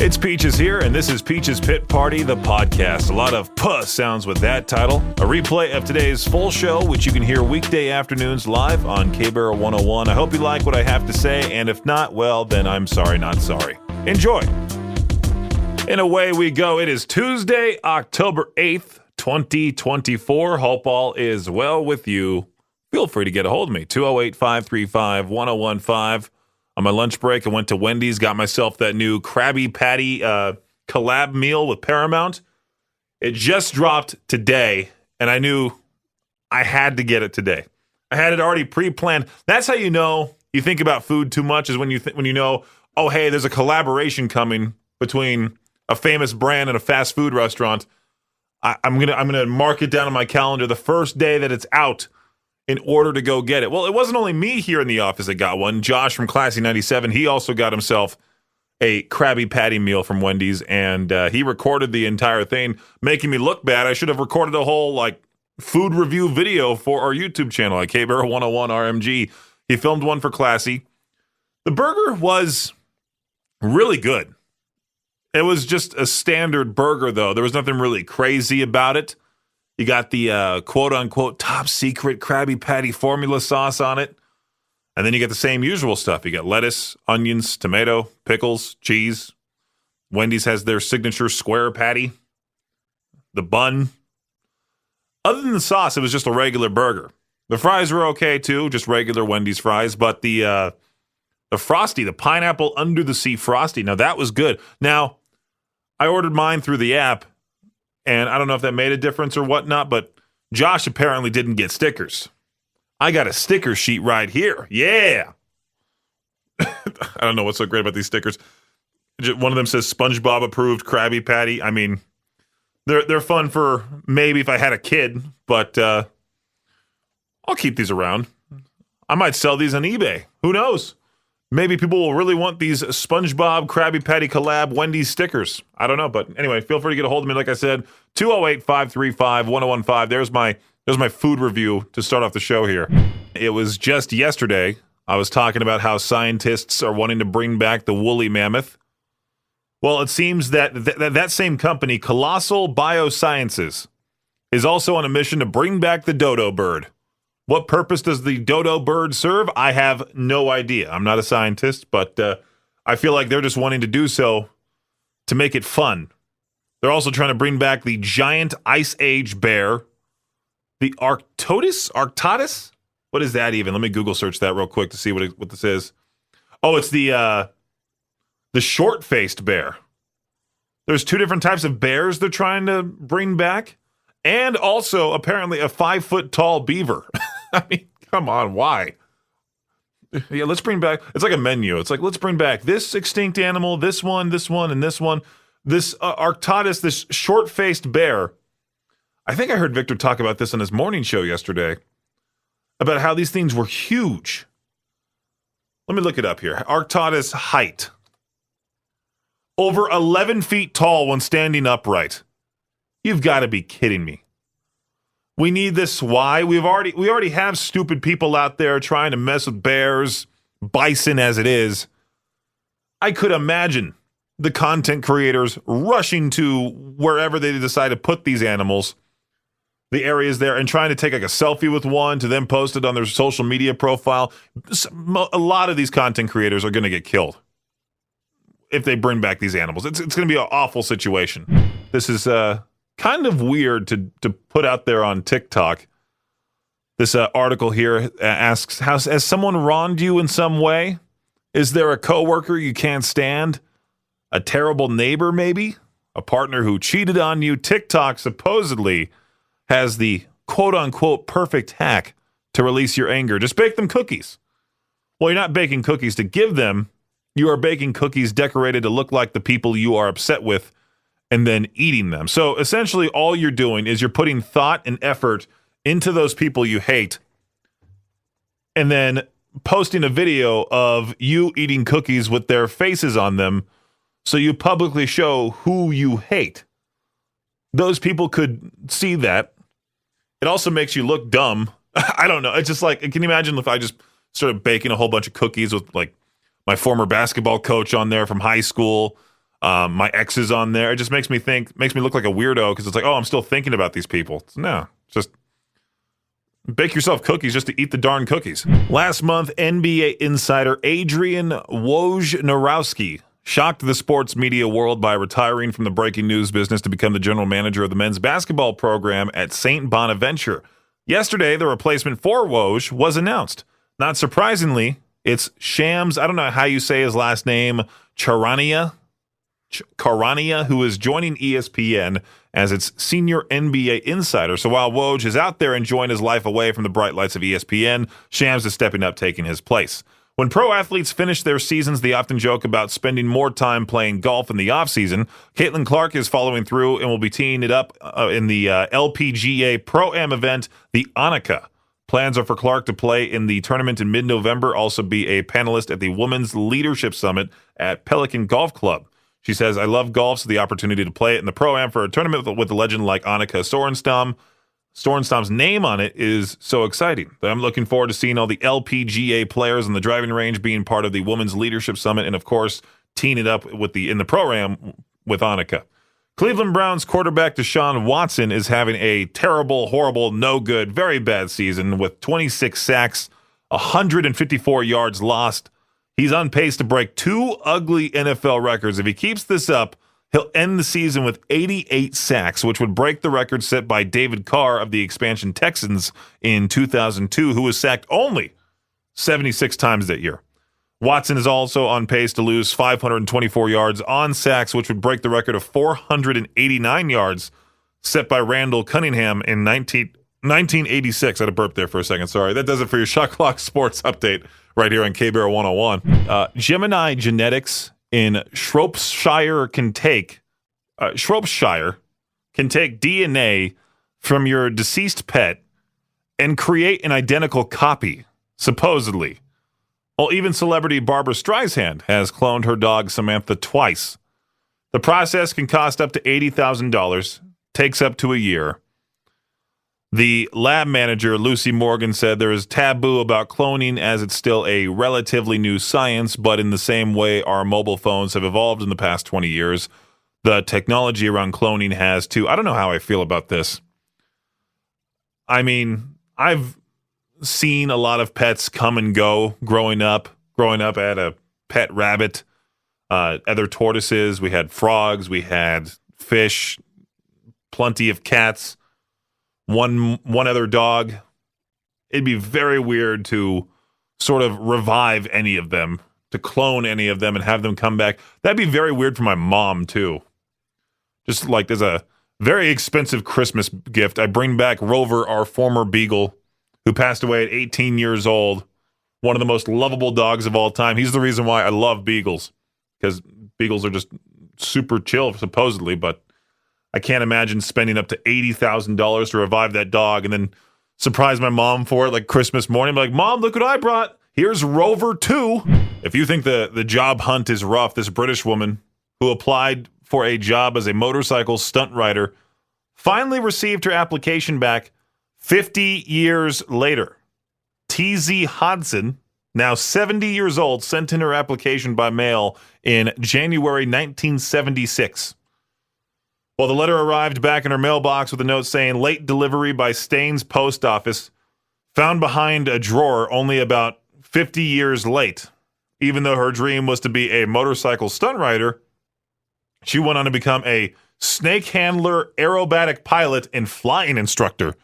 It's Peaches here, and this is Peaches Pit Party, the podcast. A lot of puh sounds with that title. A replay of today's full show, which you can hear weekday afternoons live on K-Barrel 101. I hope you like what I have to say, and if not, well, then I'm sorry, not sorry. Enjoy. And away we go. It is Tuesday, October 8th, 2024. Hope all is well with you. Feel free to get a hold of me, 208-535-1015. On my lunch break, I went to Wendy's, got myself that new Krabby Patty collab meal with Paramount. It just dropped today, and I knew I had to get it today. I had it already pre-planned. That's how you know you think about food too much, is when you know, oh, hey, there's a collaboration coming between a famous brand and a fast food restaurant. I'm gonna mark it down on my calendar the first day that it's out, in order to go get it. Well, it wasn't only me here in the office that got one. Josh from Classy 97, he also got himself a Krabby Patty meal from Wendy's, and he recorded the entire thing, making me look bad. I should have recorded a whole food review video for our YouTube channel, like K-Barrel 101 RMG. He filmed one for Classy. The burger was really good. It was just a standard burger, though. There was nothing really crazy about it. You got the quote-unquote top secret Krabby Patty formula sauce on it. And then you get the same usual stuff. You got lettuce, onions, tomato, pickles, cheese. Wendy's has their signature square patty. The bun. Other than the sauce, it was just a regular burger. The fries were okay, too. Just regular Wendy's fries. But the Frosty, the pineapple under the sea Frosty, now that was good. Now, I ordered mine through the app. And I don't know if that made a difference or whatnot, but Josh apparently didn't get stickers. I got a sticker sheet right here. Yeah. I don't know what's so great about these stickers. One of them says SpongeBob approved Krabby Patty. I mean, they're fun for maybe if I had a kid, but I'll keep these around. I might sell these on eBay. Who knows? Maybe people will really want these SpongeBob Krabby Patty collab Wendy's stickers. I don't know, but anyway, feel free to get a hold of me. Like I said, 208-535-1015. There's my food review to start off the show here. It was just yesterday. I was talking about how scientists are wanting to bring back the woolly mammoth. Well, it seems that that same company, Colossal Biosciences, is also on a mission to bring back the dodo bird. What purpose does the dodo bird serve? I have no idea. I'm not a scientist, but I feel like they're just wanting to do so to make it fun. They're also trying to bring back the giant Ice Age bear, the Arctodus? What is that even? Let me Google search that real quick to see what this is. Oh, it's the short-faced bear. There's two different types of bears they're trying to bring back, and also apparently a 5-foot-tall beaver. I mean, come on, why? Yeah, let's bring back, it's like a menu. It's like, let's bring back this extinct animal, this one, and this one. This Arctodus, this short-faced bear. I think I heard Victor talk about this on his morning show yesterday, about how these things were huge. Let me look it up here. Arctodus height. Over 11 feet tall when standing upright. You've got to be kidding me. We need this. Why? We already have stupid people out there trying to mess with bears, bison as it is. I could imagine the content creators rushing to wherever they decide to put these animals, the areas there, and trying to take like a selfie with one to then post it on their social media profile. A lot of these content creators are going to get killed if they bring back these animals. It's going to be an awful situation. This is kind of weird to put out there on TikTok. This article here asks, has someone wronged you in some way? Is there a coworker you can't stand? A terrible neighbor, maybe? A partner who cheated on you? TikTok supposedly has the quote-unquote perfect hack to release your anger. Just bake them cookies. Well, you're not baking cookies to give them. You are baking cookies decorated to look like the people you are upset with, and then eating them. So essentially all you're doing is you're putting thought and effort into those people you hate, and then posting a video of you eating cookies with their faces on them, so you publicly show who you hate. Those people could see that. It also makes you look dumb. I don't know. It's just like, can you imagine if I just started baking a whole bunch of cookies with like my former basketball coach on there from high school, My ex is on there. It just makes me look like a weirdo because it's like, oh, I'm still thinking about these people. No, just bake yourself cookies just to eat the darn cookies. Last month, NBA insider Adrian Wojnarowski shocked the sports media world by retiring from the breaking news business to become the general manager of the men's basketball program at St. Bonaventure. Yesterday, the replacement for Woj was announced. Not surprisingly, it's Shams, I don't know how you say his last name, Charania, who is joining ESPN as its senior NBA insider. So while Woj is out there enjoying his life away from the bright lights of ESPN, Shams is stepping up, taking his place. When pro athletes finish their seasons, they often joke about spending more time playing golf in the offseason. Caitlin Clark is following through and will be teeing it up in the LPGA Pro-Am event, the Annika. Plans are for Clark to play in the tournament in mid-November, also be a panelist at the Women's Leadership Summit at Pelican Golf Club. She says, I love golf, so the opportunity to play it in the Pro-Am for a tournament with a legend like Annika Sorenstam's name on it is so exciting. I'm looking forward to seeing all the LPGA players on the driving range being part of the Women's Leadership Summit and, of course, teeing it up in the Pro-Am with Annika. Cleveland Browns quarterback Deshaun Watson is having a terrible, horrible, no good, very bad season with 26 sacks, 154 yards lost. He's on pace to break two ugly NFL records. If he keeps this up, he'll end the season with 88 sacks, which would break the record set by David Carr of the expansion Texans in 2002, who was sacked only 76 times that year. Watson is also on pace to lose 524 yards on sacks, which would break the record of 489 yards set by Randall Cunningham in 1986. I had a burp there for a second. Sorry. That does it for your Shot Clock Sports Update right here on K-Bear 101. Gemini Genetics in Shropshire can take DNA from your deceased pet and create an identical copy, supposedly. Well, even celebrity Barbra Streisand has cloned her dog Samantha twice. The process can cost up to $80,000, takes up to a year. The lab manager, Lucy Morgan, said there is taboo about cloning as it's still a relatively new science, but in the same way our mobile phones have evolved in the past 20 years, the technology around cloning has too. I don't know how I feel about this. I mean, I've seen a lot of pets come and go growing up. Growing up, I had a pet rabbit, other tortoises. We had frogs. We had fish, plenty of cats. One other dog. It'd be very weird to sort of revive any of them, to clone any of them and have them come back. That'd be very weird for my mom, too. Just like there's a very expensive Christmas gift. I bring back Rover, our former beagle, who passed away at 18 years old. One of the most lovable dogs of all time. He's the reason why I love beagles, because beagles are just super chill, supposedly, but I can't imagine spending up to $80,000 to revive that dog and then surprise my mom for it like Christmas morning. I'm like, Mom, look what I brought. Here's Rover 2. If you think the job hunt is rough, this British woman who applied for a job as a motorcycle stunt rider finally received her application back 50 years later. T.Z. Hodson, now 70 years old, sent in her application by mail in January 1976. Well, the letter arrived back in her mailbox with a note saying, late delivery by Staines Post Office, found behind a drawer only about 50 years late. Even though her dream was to be a motorcycle stunt rider, she went on to become a snake handler, aerobatic pilot, and flying instructor.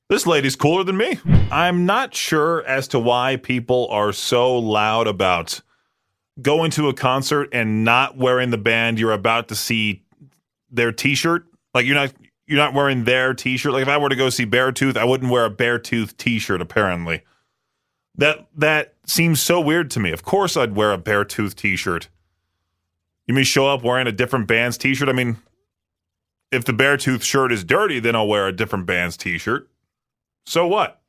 This lady's cooler than me. I'm not sure as to why people are so loud about going to a concert and not wearing the band you're about to see their t-shirt. Like you're not wearing their t-shirt. Like if I were to go see Beartooth, I wouldn't wear a Beartooth t-shirt, apparently. That seems so weird to me. Of course I'd wear a Beartooth t-shirt. You mean show up wearing a different band's t-shirt? I mean, if the Beartooth shirt is dirty, then I'll wear a different band's t-shirt. So what?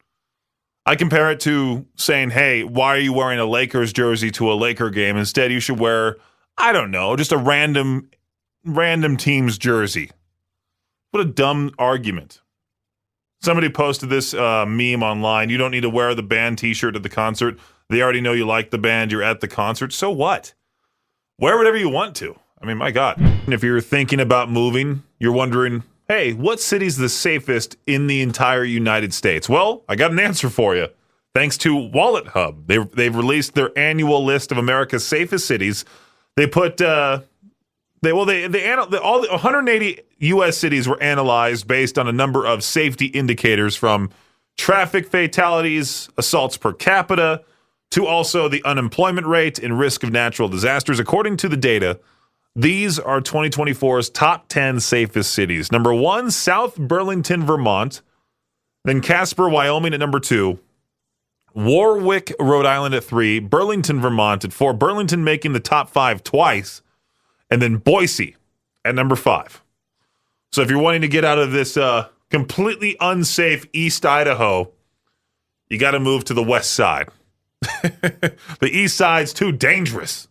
I compare it to saying, hey, why are you wearing a Lakers jersey to a Laker game? Instead, you should wear, I don't know, just a random team's jersey. What a dumb argument. Somebody posted this meme online. You don't need to wear the band t-shirt at the concert. They already know you like the band. You're at the concert. So what? Wear whatever you want to. I mean, my God. And if you're thinking about moving, you're wondering, hey, what city's the safest in the entire United States? Well, I got an answer for you. Thanks to Wallet Hub. They've released their annual list of America's safest cities. They put all the 180 U.S. cities were analyzed based on a number of safety indicators, from traffic fatalities, assaults per capita, to also the unemployment rate and risk of natural disasters. According to the data, these are 2024's top 10 safest cities. Number 1, South Burlington, Vermont. Then Casper, Wyoming at number 2. Warwick, Rhode Island at 3. Burlington, Vermont at 4. Burlington making the top 5 twice. And then Boise at number 5. So if you're wanting to get out of this completely unsafe East Idaho, you got to move to the west side. The east side's too dangerous.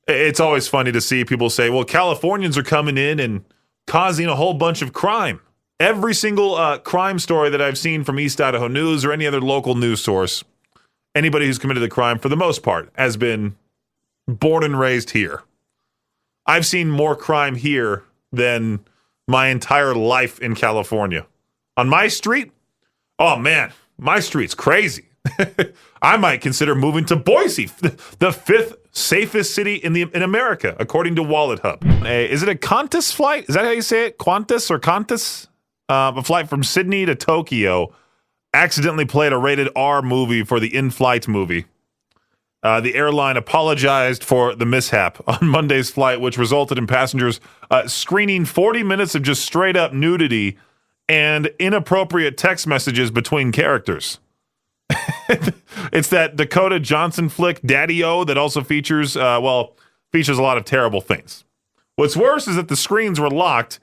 It's always funny to see people say, well, Californians are coming in and causing a whole bunch of crime. Every single crime story that I've seen from East Idaho News or any other local news source, anybody who's committed a crime, for the most part, has been born and raised here. I've seen more crime here than my entire life in California. On my street, oh man, my street's crazy. I might consider moving to Boise, the 5th safest city in America, according to Wallet Hub. Is it a Qantas flight? Is that how you say it? Qantas or Qantas? A flight from Sydney to Tokyo accidentally played a rated R movie for the in-flight movie. The airline apologized for the mishap on Monday's flight, which resulted in passengers screening 40 minutes of just straight-up nudity and inappropriate text messages between characters. It's that Dakota Johnson flick, Daddy-O, that also features a lot of terrible things. What's worse is that the screens were locked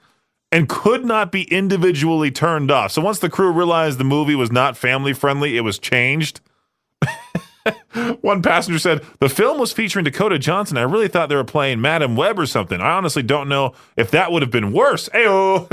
and could not be individually turned off. So once the crew realized the movie was not family-friendly, it was changed. One passenger said, the film was featuring Dakota Johnson. I really thought they were playing Madam Web or something. I honestly don't know if that would have been worse. Ayo!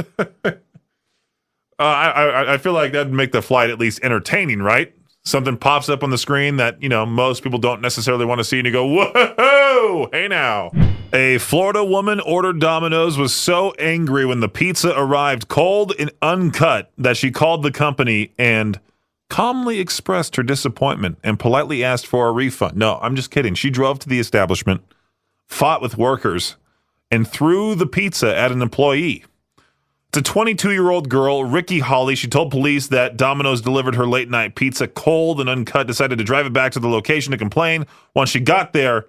I feel like that'd make the flight at least entertaining, right? Something pops up on the screen that, most people don't necessarily want to see, and you go, whoa, hey now. A Florida woman ordered Domino's, was so angry when the pizza arrived cold and uncut that she called the company and calmly expressed her disappointment and politely asked for a refund. No, I'm just kidding. She drove to the establishment, fought with workers, and threw the pizza at an employee. It's a 22-year-old girl, Ricky Hawley. She told police that Domino's delivered her late-night pizza cold and uncut, decided to drive it back to the location to complain. Once she got there,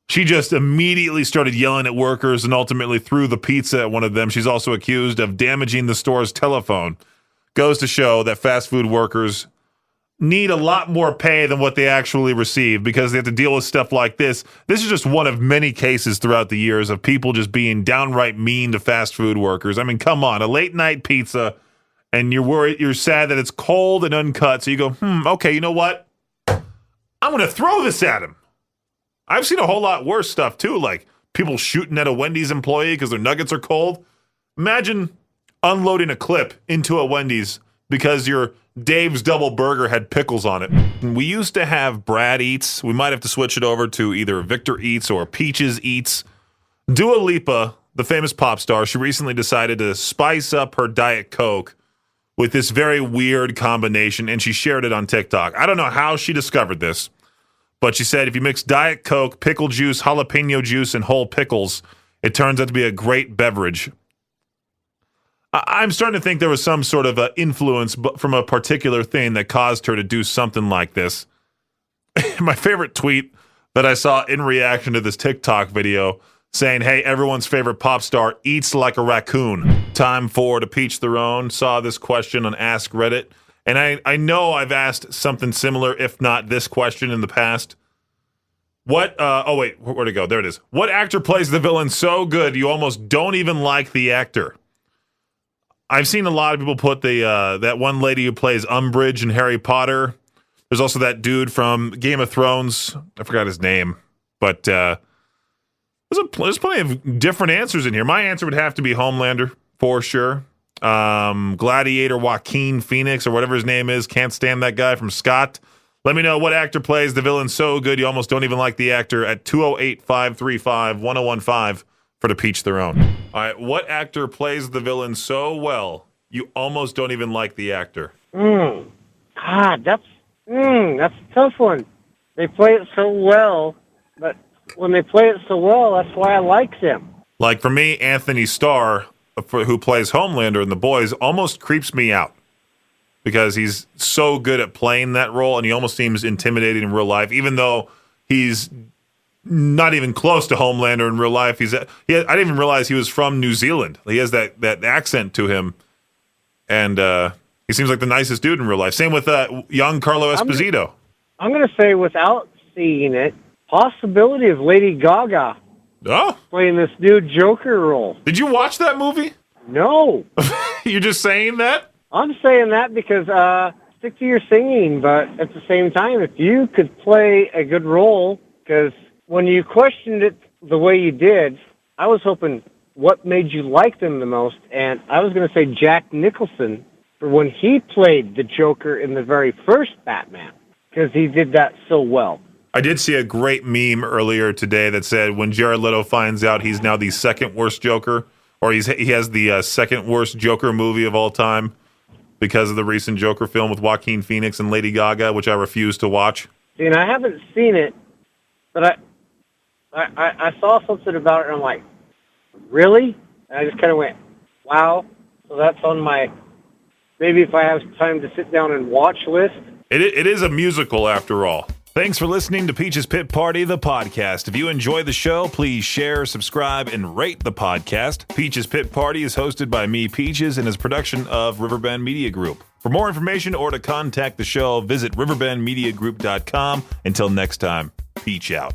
she just immediately started yelling at workers and ultimately threw the pizza at one of them. She's also accused of damaging the store's telephone. Goes to show that fast food workers need a lot more pay than what they actually receive because they have to deal with stuff like this. This is just one of many cases throughout the years of people just being downright mean to fast food workers. I mean, come on, a late night pizza and you're sad that it's cold and uncut. So you go, okay, you know what? I'm going to throw this at him. I've seen a whole lot worse stuff too, like people shooting at a Wendy's employee because their nuggets are cold. Imagine unloading a clip into a Wendy's because your Dave's Double Burger had pickles on it. We used to have Brad Eats. We might have to switch it over to either Victor Eats or Peaches Eats. Dua Lipa, the famous pop star, she recently decided to spice up her Diet Coke with this very weird combination, and she shared it on TikTok. I don't know how she discovered this, but she said if you mix Diet Coke, pickle juice, jalapeno juice, and whole pickles, it turns out to be a great beverage. I'm starting to think there was some sort of influence from a particular thing that caused her to do something like this. My favorite tweet that I saw in reaction to this TikTok video saying, hey, everyone's favorite pop star eats like a raccoon. Time for To Peach Their Own. Saw this question on Ask Reddit. And I know I've asked something similar, if not this question in the past. Where'd it go? There it is. What actor plays the villain so good you almost don't even like the actor? I've seen a lot of people put that one lady who plays Umbridge in Harry Potter. There's also that dude from Game of Thrones. I forgot his name. But there's plenty of different answers in here. My answer would have to be Homelander, for sure. Gladiator Joaquin Phoenix, or whatever his name is. Can't stand that guy from Scott. Let me know what actor plays the villain so good you almost don't even like the actor at 208-535-1015 for To Peach Their Own. All right, what actor plays the villain so well you almost don't even like the actor? God, that's a tough one. They play it so well, but when they play it so well, that's why I like them. Like for me, Anthony Starr, who plays Homelander in The Boys, almost creeps me out because he's so good at playing that role, and he almost seems intimidating in real life, even though he's not even close to Homelander in real life. I didn't even realize he was from New Zealand. He has that accent to him, and he seems like the nicest dude in real life. Same with young Carlo Esposito. I'm going to say, without seeing it, possibility of Lady Gaga playing this new Joker role. Did you watch that movie? No. You're just saying that? I'm saying that because stick to your singing, but at the same time, if you could play a good role, because when you questioned it the way you did, I was hoping what made you like them the most, and I was going to say Jack Nicholson for when he played the Joker in the very first Batman, because he did that so well. I did see a great meme earlier today that said when Jared Leto finds out he's now the second worst Joker, or he has the second worst Joker movie of all time because of the recent Joker film with Joaquin Phoenix and Lady Gaga, which I refuse to watch. See, and I haven't seen it, but I saw something about it, and I'm like, really? And I just kind of went, wow. So that's on my, maybe if I have time to sit down and watch list. It is a musical after all. Thanks for listening to Peach's Pit Party, the podcast. If you enjoy the show, please share, subscribe, and rate the podcast. Peach's Pit Party is hosted by me, Peaches, and is a production of Riverbend Media Group. For more information or to contact the show, visit riverbendmediagroup.com. Until next time, Peach out.